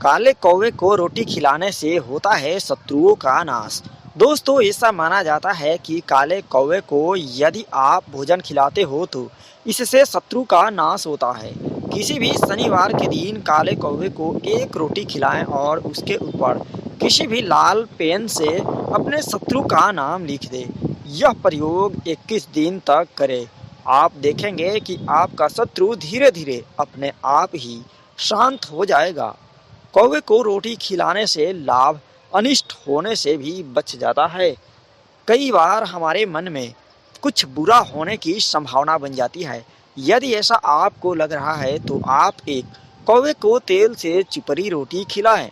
काले कौवे को रोटी खिलाने से होता है शत्रुओं का नाश। दोस्तों, ऐसा माना जाता है कि काले कौवे को यदि आप भोजन खिलाते हो तो इससे शत्रु का नाश होता है। किसी भी शनिवार के दिन काले कौवे को एक रोटी खिलाएं और उसके ऊपर किसी भी लाल पेन से अपने शत्रु का नाम लिख दें। यह प्रयोग 21 दिन तक करें। आप देखेंगे कि आपका शत्रु धीरे धीरे अपने आप ही शांत हो जाएगा। कौवे को रोटी खिलाने से लाभ अनिष्ट होने से भी बच जाता है। कई बार हमारे मन में कुछ बुरा होने की संभावना बन जाती है। यदि ऐसा आपको लग रहा है तो आप एक कौवे को तेल से चिपरी रोटी खिलाएं।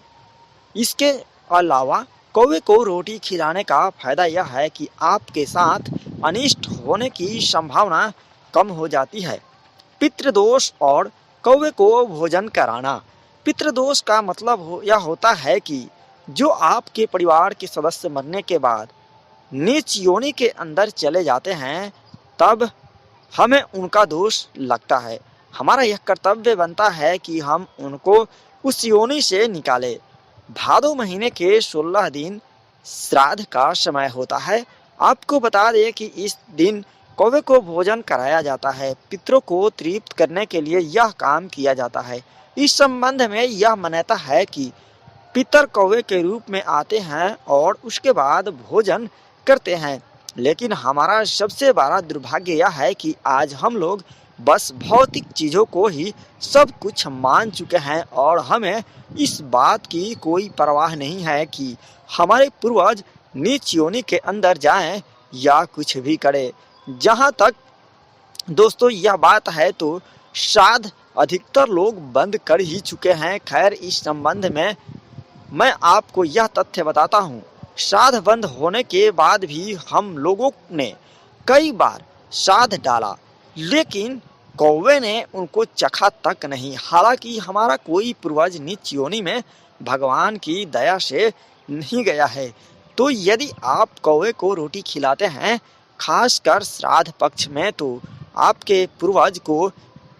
इसके अलावा कौवे को रोटी खिलाने का फायदा यह है कि आपके साथ अनिष्ट होने की संभावना कम हो जाती है। पितृदोष और कौवे को भोजन कराना। पितृदोष का मतलब यह होता है कि जो आपके परिवार के सदस्य मरने के बाद नीच योनि के अंदर चले जाते हैं, तब हमें उनका दोष लगता है। हमारा यह कर्तव्य बनता है कि हम उनको उस योनि से निकालें। भादो महीने के 16 दिन श्राद्ध का समय होता है। आपको बता दें कि इस दिन कौवे को भोजन कराया जाता है। पितरों को तृप्त करने के लिए यह काम किया जाता है। इस संबंध में यह मान्यता है कि पितर कौवे के रूप में आते हैं और उसके बाद भोजन करते हैं। लेकिन हमारा सबसे बड़ा दुर्भाग्य यह है कि आज हम लोग बस भौतिक चीज़ों को ही सब कुछ मान चुके हैं और हमें इस बात की कोई परवाह नहीं है कि हमारे पूर्वज नीच योनि के अंदर जाएं या कुछ भी करें। जहाँ तक दोस्तों यह बात है तो श्राद्ध अधिकतर लोग बंद कर ही चुके हैं। खैर, इस संबंध में मैं आपको यह तथ्य बताता हूँ। श्राद्ध बंद होने के बाद भी हम लोगों ने कई बार श्राद्ध डाला, लेकिन कौवे ने उनको चखा तक नहीं। हालांकि हमारा कोई पूर्वज नीच योनि में भगवान की दया से नहीं गया है। तो यदि आप कौवे को रोटी खिलाते हैं, खासकर श्राद्ध पक्ष में, तो आपके पूर्वज को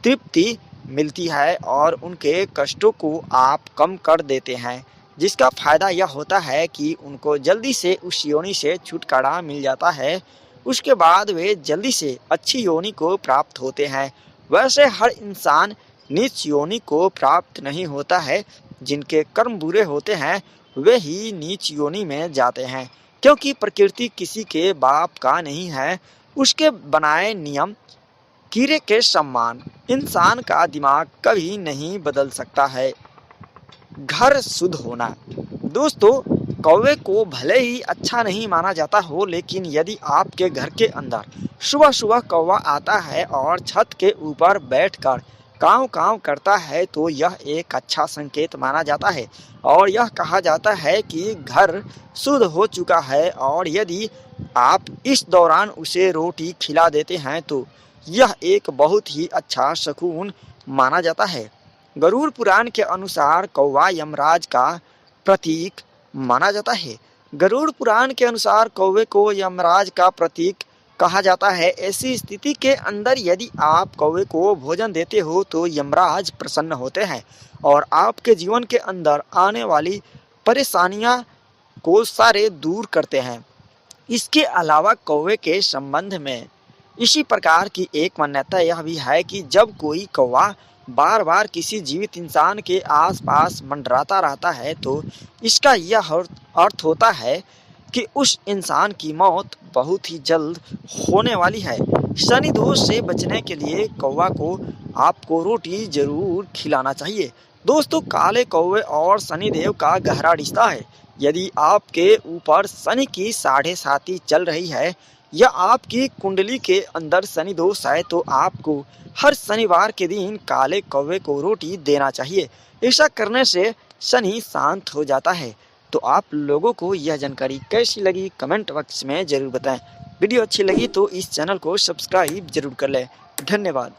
तृप्ति मिलती है और उनके कष्टों को आप कम कर देते हैं, जिसका फायदा यह होता है कि उनको जल्दी से उस योनि से छुटकारा मिल जाता है। उसके बाद वे जल्दी से अच्छी योनि को प्राप्त होते हैं। वैसे हर इंसान नीच योनि को प्राप्त नहीं होता है। जिनके कर्म बुरे होते हैं वे ही नीच योनि में जाते हैं, क्योंकि प्रकृति किसी के बाप का नहीं है। उसके बनाए नियम कीड़े के समान इंसान का दिमाग कभी नहीं बदल सकता है। घर शुद्ध होना। दोस्तों, कौवे को भले ही अच्छा नहीं माना जाता हो, लेकिन यदि आपके घर के अंदर सुबह सुबह कौवा आता है और छत के ऊपर बैठकर काँव काँव करता है तो यह एक अच्छा संकेत माना जाता है और यह कहा जाता है कि घर शुद्ध हो चुका है। और यदि आप इस दौरान उसे रोटी खिला देते हैं तो यह एक बहुत ही अच्छा शकुन माना जाता है। गरुड़ पुराण के अनुसार कौवा यमराज का प्रतीक माना जाता है। गरुड़ पुराण के अनुसार कौवे को यमराज का प्रतीक कहा जाता है। ऐसी स्थिति के अंदर यदि आप कौवे को भोजन देते हो तो यमराज प्रसन्न होते हैं और आपके जीवन के अंदर आने वाली परेशानियां को सारे दूर करते हैं। इसके अलावा कौवे के संबंध में इसी प्रकार की एक मान्यता यह भी है कि जब कोई कौवा बार बार किसी जीवित इंसान के आसपास मंडराता रहता है तो इसका यह अर्थ होता है कि उस इंसान की मौत बहुत ही जल्द होने वाली है। शनि दोष से बचने के लिए कौवा को आपको रोटी जरूर खिलाना चाहिए। दोस्तों, काले कौवे और शनिदेव का गहरा रिश्ता है। यदि आपके ऊपर शनि की 7.5 चल रही है या आपकी कुंडली के अंदर शनि दोष है तो आपको हर शनिवार के दिन काले कौवे को रोटी देना चाहिए। ऐसा करने से शनि शांत हो जाता है। तो आप लोगों को यह जानकारी कैसी लगी कमेंट बॉक्स में ज़रूर बताएं। वीडियो अच्छी लगी तो इस चैनल को सब्सक्राइब जरूर कर लें। धन्यवाद।